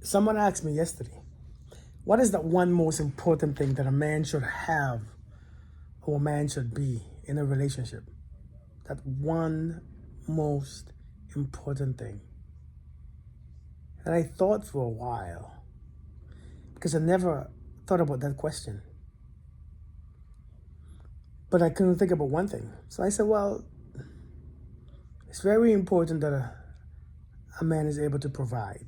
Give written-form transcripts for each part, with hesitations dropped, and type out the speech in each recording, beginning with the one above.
Someone asked me yesterday, what is the one most important thing that a man should have or a man should be in a relationship? That one most important thing. And I thought for a while because I never thought about that question. But I couldn't think about one thing. So I said, well, it's very important that a man is able to provide.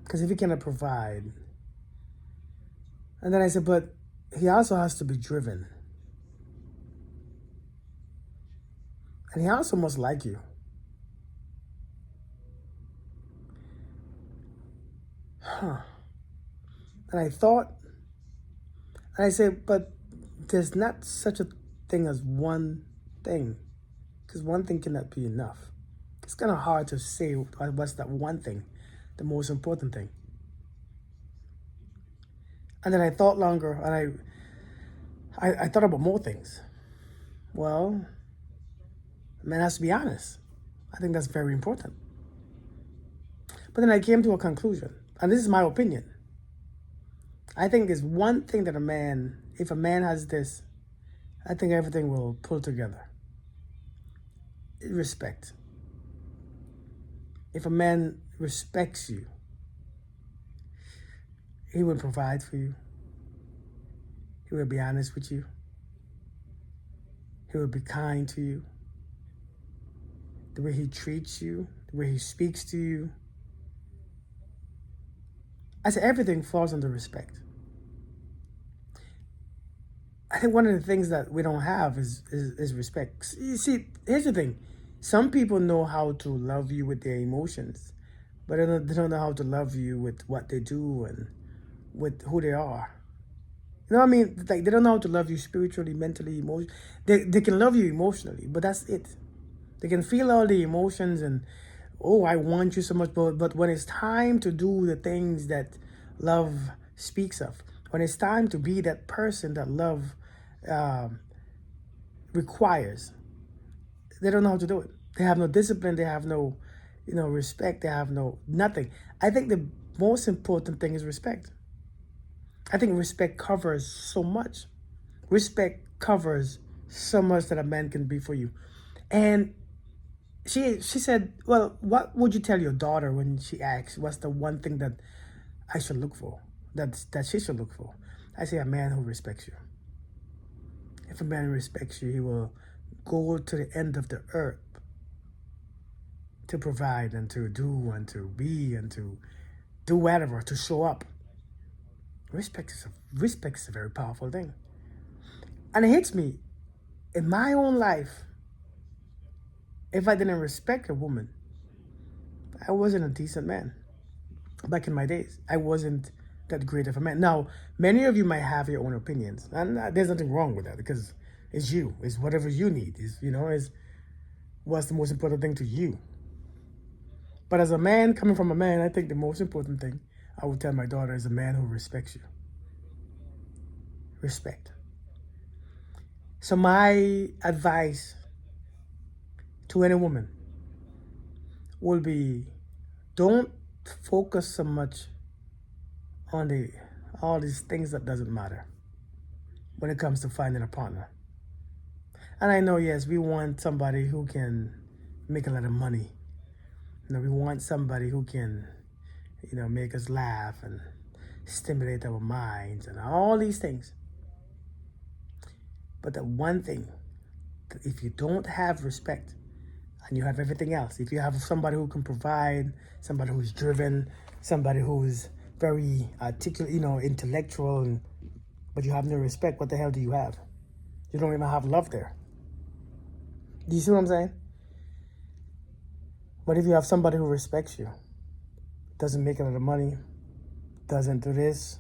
Because if he cannot provide, and then I said, but he also has to be driven. And he also must like you. Huh. And I thought, and I said, but there's not such a thing as one thing. Because one thing cannot be enough. It's kind of hard to say what's that one thing, the most important thing. And then I thought longer, and I thought about more things. Well, a man has to be honest. I think that's very important. But then I came to a conclusion, and this is my opinion. I think there's one thing that if a man has this, I think everything will pull together. Respect. If a man respects you, he will provide for you. He will be honest with you. He will be kind to you. The way he treats you, the way he speaks to you. I said everything falls under respect. I think one of the things that we don't have is respect. You see, here's the thing. Some people know how to love you with their emotions, but they don't know how to love you with what they do and with who they are. You know what I mean? Like, they don't know how to love you spiritually, mentally, emotionally. They can love you emotionally, but that's it. They can feel all the emotions and, oh, I want you so much. But when it's time to do the things that love speaks of, when it's time to be that person that love requires, they don't know how to do it. They have no discipline. They have no, respect. They have no nothing. I think the most important thing is respect. I think respect covers so much. Respect covers so much that a man can be for you. And she said, well, what would you tell your daughter when she asks, what's the one thing that I should look for, that she should look for? I say a man who respects you. If a man respects you, he will go to the end of the earth to provide and to do and to be and to do whatever, to show up. Respect is a very powerful thing. And it hits me in my own life. If I didn't respect a woman, I wasn't a decent man. Back in my days, I wasn't that great of a man. Now, many of you might have your own opinions, and there's nothing wrong with that because it's you. It's whatever you need. Is what's the most important thing to you. But as a man, coming from a man, I think the most important thing I would tell my daughter is a man who respects you. Respect. So my advice to any woman will be, don't focus so much on all these things that doesn't matter when it comes to finding a partner. And I know, yes, we want somebody who can make a lot of money. We want somebody who can, make us laugh and stimulate our minds and all these things. But the one thing, that if you don't have respect and you have everything else, if you have somebody who can provide, somebody who's driven, somebody who's very articulate, intellectual, but you have no respect, what the hell do you have? You don't even have love there. Do you see what I'm saying? But if you have somebody who respects you, doesn't make a lot of money, doesn't do this,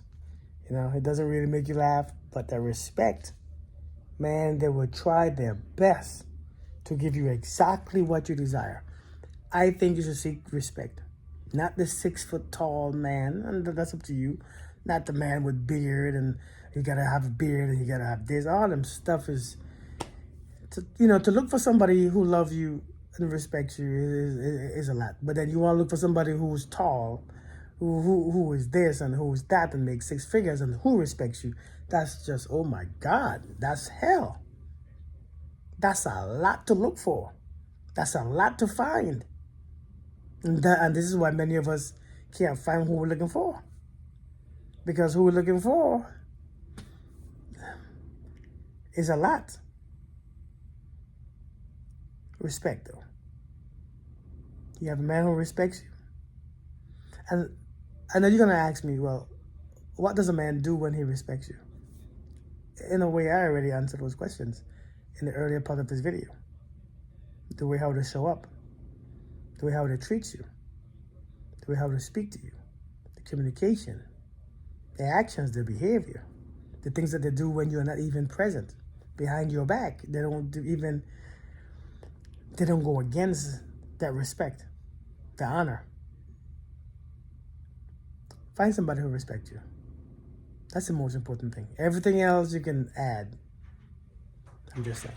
it doesn't really make you laugh, but the respect, man, they will try their best to give you exactly what you desire. I think you should seek respect. Not the 6 foot tall man, and that's up to you. Not the man with beard and you gotta have a beard and you gotta have this. All them stuff is, to look for somebody who loves you and respects you is a lot. But then you want to look for somebody who's tall, who is this and who's that and makes six figures and who respects you. That's just, oh my God, that's hell. That's a lot to look for. That's a lot to find. And this is why many of us can't find who we're looking for. Because who we're looking for is a lot. Respect, though. You have a man who respects you. And I know you're going to ask me, well, what does a man do when he respects you? In a way, I already answered those questions in the earlier part of this video. The way how to show up, the way how to treat you, the way how to speak to you, the communication, the actions, the behavior, the things that they do when you're not even present, behind your back. They don't go against that respect, the honor. Find somebody who respects you. That's the most important thing. Everything else you can add. I'm just saying.